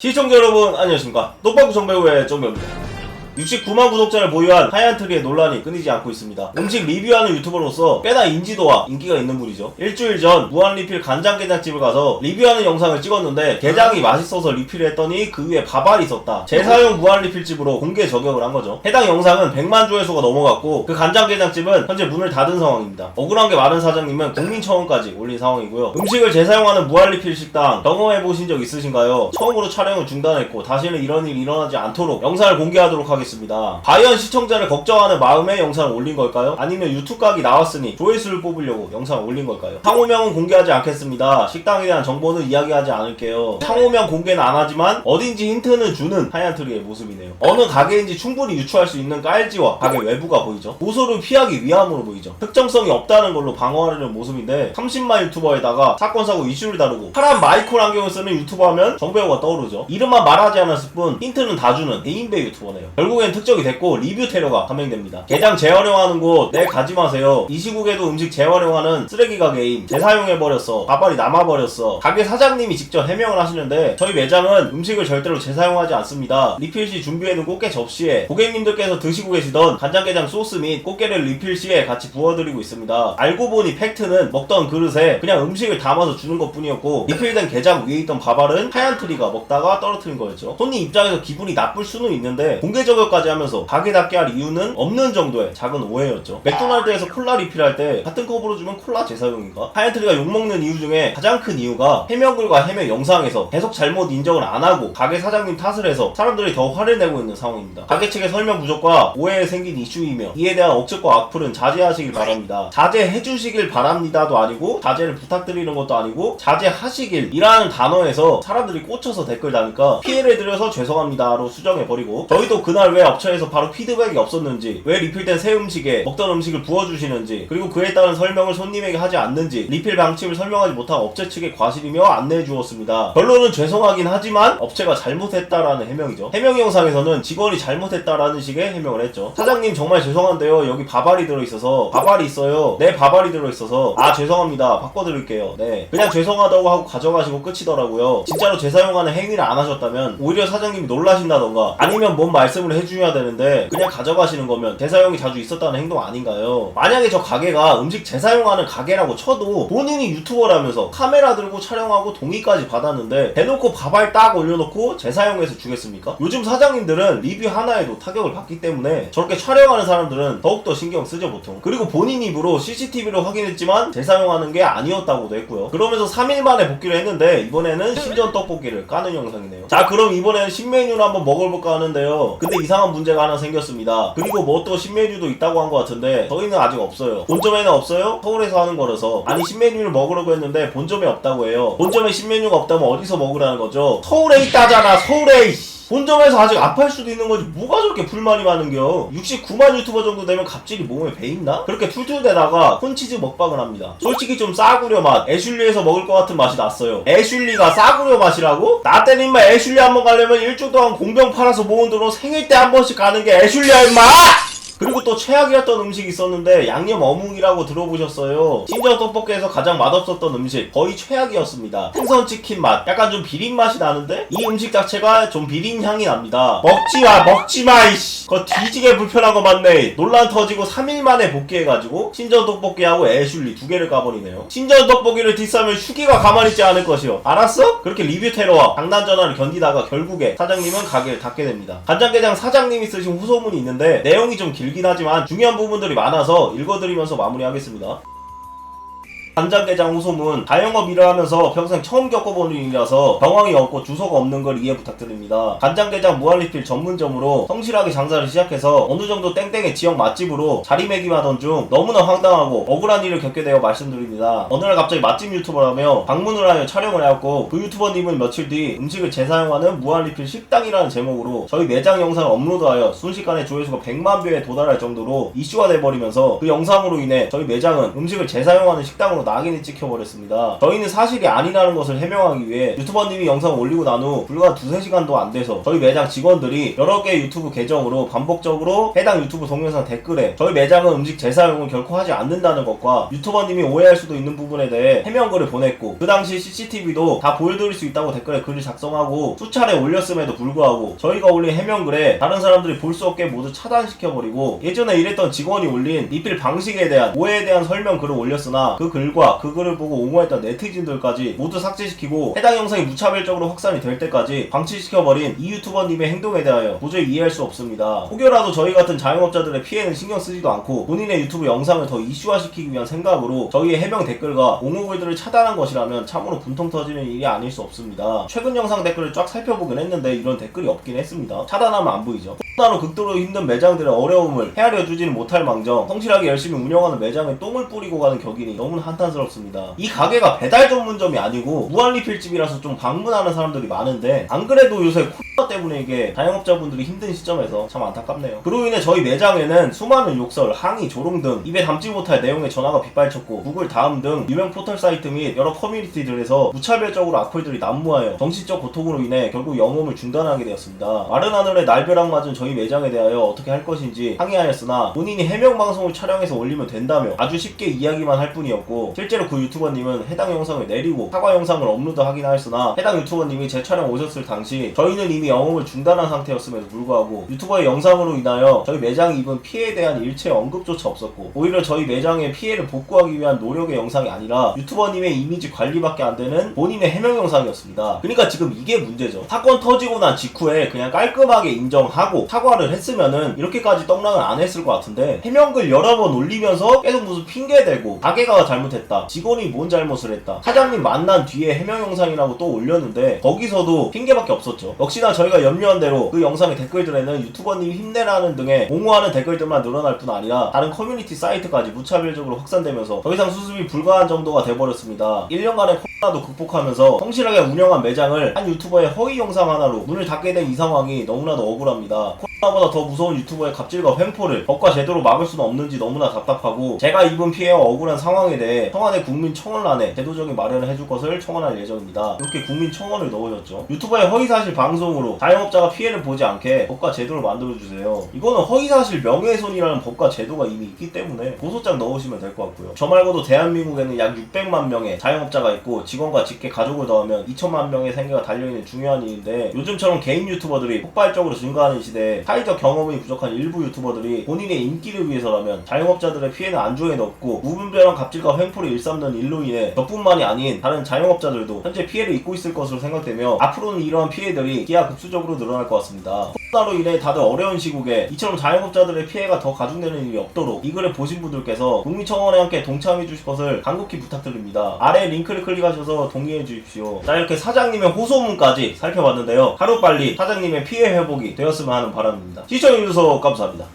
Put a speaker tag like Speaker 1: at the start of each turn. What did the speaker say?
Speaker 1: 시청자 여러분 안녕하십니까. 똑바구 정배우의 정배우입니다. 69만 구독자를 보유한 하얀트리의 논란이 끊이지 않고 있습니다. 음식 리뷰하는 유튜버로서 꽤나 인지도와 인기가 있는 분이죠. 일주일 전 무한리필 간장게장집을 가서 리뷰하는 영상을 찍었는데 게장이 맛있어서 리필을 했더니 그 위에 밥알이 있었다. 재사용 무한리필집으로 공개 저격을 한 거죠. 해당 영상은 100만 조회수가 넘어갔고 그 간장게장집은 현재 문을 닫은 상황입니다. 억울한 게 많은 사장님은 국민청원까지 올린 상황이고요. 음식을 재사용하는 무한리필 식당 경험해보신 적 있으신가요? 처음으로 촬영을 중단했고 다시는 이런 일이 일어나지 않도록 영상을 공개하도록 하겠습니다. 과연 시청자를 걱정하는 마음에 영상을 올린 걸까요? 아니면 유튜브 각이 나왔으니 조회수를 뽑으려고 영상을 올린 걸까요? 상호명은 공개하지 않겠습니다. 식당에 대한 정보는 이야기하지 않을게요. 상호명 공개는 안 하지만 어딘지 힌트는 주는 하얀트리의 모습이네요. 어느 가게인지 충분히 유추할 수 있는 깔지와 가게 외부가 보이죠. 고소를 피하기 위함으로 보이죠. 특정성이 없다는 걸로 방어하려는 모습인데 30만 유튜버에다가 사건 사고 이슈를 다루고 파란 마이콜 안경을 쓰는 유튜버 하면 정배우가 떠오르죠. 이름만 말하지 않았을 뿐 힌트는 다 주는 개인배 유튜버네요. 결국엔 특적이 됐고 리뷰 테러가 감행됩니다. 게장 재활용하는 곳 네 가지 마세요. 이 시국에도 음식 재활용하는 쓰레기 가게임 재사용해버렸어. 밥알이 남아버렸어. 가게 사장님이 직접 해명을 하시는데 저희 매장은 음식을 절대로 재사용하지 않습니다. 리필시 준비해둔 꽃게 접시에 고객님들께서 드시고 계시던 간장게장 소스 및 꽃게를 리필시에 같이 부어드리고 있습니다. 알고 보니 팩트는 먹던 그릇에 그냥 음식을 담아서 주는 것 뿐이었고 리필된 게장 위에 있던 밥알은 하얀트리가 먹다가 떨어뜨린 거였죠. 손님 입장에서 기분이 나쁠 수는 있는데 공개 저격까지 하면서 가게답게 할 이유는 없는 정도의 작은 오해였죠. 맥도날드에서 콜라 리필할 때 같은 컵으로 주면 콜라 재사용인가? 하얀트리가 욕먹는 이유 중에 가장 큰 이유가 해명글과 해명 영상에서 계속 잘못 인정을 안 하고 가게 사장님 탓을 해서 사람들이 더 화를 내고 있는 상황입니다. 가게 측의 설명 부족과 오해에 생긴 이슈이며 이에 대한 억측과 악플은 자제하시길 바랍니다. 자제해주시길 바랍니다도 아니고 자제를 부탁드리는 것도 아니고 자제하시길 이라는 단어에서 사람들이 꽂혀서 댓글 다니까 피해를 드려서 죄송합니다로 수정해버리고 저희도 그날 왜 업체에서 바로 피드백이 없었는지 왜 리필된 새 음식에 먹던 음식을 부어주시는지 그리고 그에 따른 설명을 손님에게 하지 않는지 리필 방침을 설명하지 못한 업체 측의 과실이며 안내해 주었습니다. 결론은 죄송하긴 하지만 업체가 잘못했다라는 해명이죠. 해명 영상에서는 직원이 잘못했다라는 식의 해명을 했죠. 사장님 정말 죄송한데요. 여기 밥알이 들어있어서 밥알이 있어요. 네 밥알이 들어있어서 아 죄송합니다. 바꿔드릴게요. 네 그냥 죄송하다고 하고 가져가시고 끝이더라고요. 진짜로 재사용하는 행위를 안 하셨다면 오히려 사장님이 놀라신다던가 아니면 뭔 말씀을 해주셔야 되는데 그냥 가져가시는 거면 재사용이 자주 있었다는 행동 아닌가요? 만약에 저 가게가 음식 재사용하는 가게라고 쳐도 본인이 유튜버라면서 카메라 들고 촬영하고 동의까지 받았는데 대놓고 밥알 딱 올려놓고 재사용해서 주겠습니까? 요즘 사장님들은 리뷰 하나에도 타격을 받기 때문에 저렇게 촬영하는 사람들은 더욱더 신경 쓰죠 보통. 그리고 본인 입으로 CCTV로 확인했지만 재사용하는 게 아니었다고도 했고요. 그러면서 3일 만에 복귀를 했는데 이번에는 신전 떡볶이를 까는 영상이네요. 자 그럼 이번에는 신메뉴를 한번 먹어볼까 하는데요. 근데 이상한 문제가 하나 생겼습니다. 그리고 뭐 또 신메뉴도 있다고 한 것 같은데 저희는 아직 없어요. 본점에는 없어요? 서울에서 하는 거라서. 아니 신메뉴를 먹으려고 했는데 본점에 없다고 해요. 본점에 신메뉴가 없다면 어디서 먹으라는 거죠? 서울에 있다잖아 서울에. 본점에서 아직 안 팔 수도 있는 거지 뭐가 저렇게 불만이 많은겨. 69만 유튜버 정도 되면 갑자기 몸에 배있나? 그렇게 툴툴대다가 콘치즈 먹방을 합니다. 솔직히 좀 싸구려 맛 애슐리에서 먹을 것 같은 맛이 났어요. 애슐리가 싸구려 맛이라고? 나 때는 임마 애슐리 한번 가려면 일주일 동안 공병 팔아서 모은 돈으로 생일 때 한 번씩 가는 게 애슐리야 임마! 그리고 또 최악이었던 음식이 있었는데 양념 어묵이라고 들어보셨어요? 신전 떡볶이에서 가장 맛없었던 음식 거의 최악이었습니다. 생선치킨 맛 약간 좀 비린 맛이 나는데 이 음식 자체가 좀 비린 향이 납니다. 먹지마 이씨. 그거 뒤지게 불편한 거 맞네. 논란 터지고 3일 만에 복귀해가지고 신전 떡볶이하고 애슐리 두 개를 까버리네요. 신전 떡볶이를 디싸면 휴게가 가만히 있지 않을 것이요. 알았어? 그렇게 리뷰 테러와 장난 전화를 견디다가 결국에 사장님은 가게를 닫게 됩니다. 간장게장 사장님이 쓰신 후소문이 있는데 내용이 좀 길긴 하지만 중요한 부분들이 많아서 읽어드리면서 마무리하겠습니다. 간장게장 후소문 다영업 일을 하면서 평생 처음 겪어보는 일이라서 경황이 없고 주소가 없는 걸 이해 부탁드립니다. 간장게장 무한리필 전문점으로 성실하게 장사를 시작해서 어느정도 땡땡의 지역 맛집으로 자리매김하던 중 너무나 황당하고 억울한 일을 겪게 되어 말씀드립니다. 어느날 갑자기 맛집 유튜버라며 방문을 하여 촬영을 해왔고 그 유튜버님은 며칠 뒤 음식을 재사용하는 무한리필 식당이라는 제목으로 저희 매장 영상을 업로드하여 순식간에 조회수가 100만 뷰에 도달할 정도로 이슈가 돼버리면서 그 영상으로 인해 저희 매장은 음식을 재사용하는 식당으로 낙인이 찍혀버렸습니다. 저희는 사실이 아니라는 것을 해명하기 위해 유튜버님이 영상을 올리고 난 후 불과 2~3시간도 안 돼서 저희 매장 직원들이 여러 개의 유튜브 계정으로 반복적으로 해당 유튜브 동영상 댓글에 저희 매장은 음식 재사용을 결코 하지 않는다는 것과 유튜버님이 오해할 수도 있는 부분에 대해 해명글을 보냈고, 그 당시 CCTV도 다 보여드릴 수 있다고 댓글에 글을 작성하고 수차례 올렸음에도 불구하고 저희가 올린 해명글에 다른 사람들이 볼 수 없게 모두 차단시켜버리고, 예전에 일했던 직원이 올린 리필 방식에 대한 오해에 대한 설명 글을 올렸으나 그 글과 그 글을 보고 옹호했던 네티즌들까지 모두 삭제시키고 해당 영상이 무차별적으로 확산이 될 때까지 방치시켜버린 이 유튜버님의 행동에 대하여 도저히 이해할 수 없습니다. 혹여라도 저희 같은 자영업자들의 피해는 신경 쓰지도 않고 본인의 유튜브 영상을 더 이슈화시키기 위한 생각으로 저희의 해명 댓글과 옹호글들을 차단한 것이라면 참으로 분통 터지는 일이 아닐 수 없습니다. 최근 영상 댓글을 쫙 살펴보긴 했는데 이런 댓글이 없긴 했습니다. 차단하면 안 보이죠. 나로 극도로 힘든 매장들의 어려움을 헤아려 주지는 못할 망정 성실하게 열심히 운영하는 매장에 똥을 뿌리고 가는 격인이 너무나 한탄스럽습니다. 이 가게가 배달 전문점이 아니고 무한리필집이라서 좀 방문하는 사람들이 많은데, 안 그래도 요새 코로나 때문에 이게 자영업자분들이 힘든 시점에서 참 안타깝네요. 그로 인해 저희 매장에는 수많은 욕설, 항의, 조롱 등 입에 담지 못할 내용의 전화가 빗발쳤고, 구글 다음 등 유명 포털 사이트 및 여러 커뮤니티들에서 무차별적으로 악플들이 난무하여 정신적 고통으로 인해 결국 영업을 중단하게 되었습니다. 마른 하늘에 날벼락 맞은 저희 매장에 대하여 어떻게 할 것인지 항의하였으나 본인이 해명방송을 촬영해서 올리면 된다며 아주 쉽게 이야기만 할 뿐이었고, 실제로 그 유튜버님은 해당 영상을 내리고 사과 영상을 업로드하긴 하였으나 해당 유튜버님이 재촬영 오셨을 당시 저희는 이미 영업을 중단한 상태였음에도 불구하고 유튜버의 영상으로 인하여 저희 매장이 입은 피해에 대한 일체 언급조차 없었고, 오히려 저희 매장의 피해를 복구하기 위한 노력의 영상이 아니라 유튜버님의 이미지 관리밖에 안 되는 본인의 해명 영상이었습니다. 그러니까 지금 이게 문제죠. 사건 터지고 난 직후에 그냥 깔끔하게 인정하고 사과를 했으면은 이렇게까지 떡락을 안 했을 것 같은데, 해명글 여러 번 올리면서 계속 무슨 핑계대고 가게가 잘못했다, 직원이 뭔 잘못을 했다, 사장님 만난 뒤에 해명 영상이라고 또 올렸는데 거기서도 핑계밖에 없었죠. 역시나 저희가 염려한 대로 그 영상의 댓글들에는 유튜버님 힘내라는 등의 옹호하는 댓글들만 늘어날 뿐 아니라 다른 커뮤니티 사이트까지 무차별적으로 확산되면서 더 이상 수습이 불가한 정도가 돼버렸습니다. 1년간의 코로나도 극복하면서 성실하게 운영한 매장을 한 유튜버의 허위 영상 하나로 문을 닫게 된 이 상황이 너무나도 억울합니다. 코로나보다 더 무서운 유튜버의 갑질과 횡포를 법과 제도로 막을 수는 없는지 너무나 답답하고, 제가 입은 피해와 억울한 상황에 대해 청와대 국민청원란에 제도적인 마련을 해줄 것을 청원할 예정입니다. 이렇게 국민청원을 넣으셨죠. 유튜버의 허위사실 방송으로 자영업자가 피해를 보지 않게 법과 제도를 만들어주세요. 이거는 허위사실 명예훼손이라는 법과 제도가 이미 있기 때문에 고소장 넣으시면 될 것 같고요. 저 말고도 대한민국에는 약 600만 명의 자영업자가 있고 직원과 직계 가족을 더하면 2천만 명의 생계가 달려있는 중요한 일인데, 요즘처럼 개인 유튜버들이 폭발적으로 증가하는 시대에 사회적 경험이 부족한 일부 유튜버들이 본인의 인기를 위해서라면 자영업자들의 피해는 안중에도 없고, 무분별한 갑질과 횡포를 일삼는 일로 인해 저뿐만이 아닌 다른 자영업자들도 현재 피해를 입고 있을 것으로 생각되며 앞으로는 이러한 피해들이 기하급수적으로 늘어날 것 같습니다. 코로나로 인해 다들 어려운 시국에 이처럼 자영업자들의 피해가 더 가중되는 일이 없도록 이 글을 보신 분들께서 국민청원에 함께 동참해 주실 것을 간곡히 부탁드립니다. 아래 링크를 클릭하셔서 동의해 주십시오. 자, 이렇게 사장님의 호소문까지 살펴봤는데요. 하루빨리 사장님의 피해 회복이 되었으면 하는 바람입니다. 시청해주셔서 감사합니다.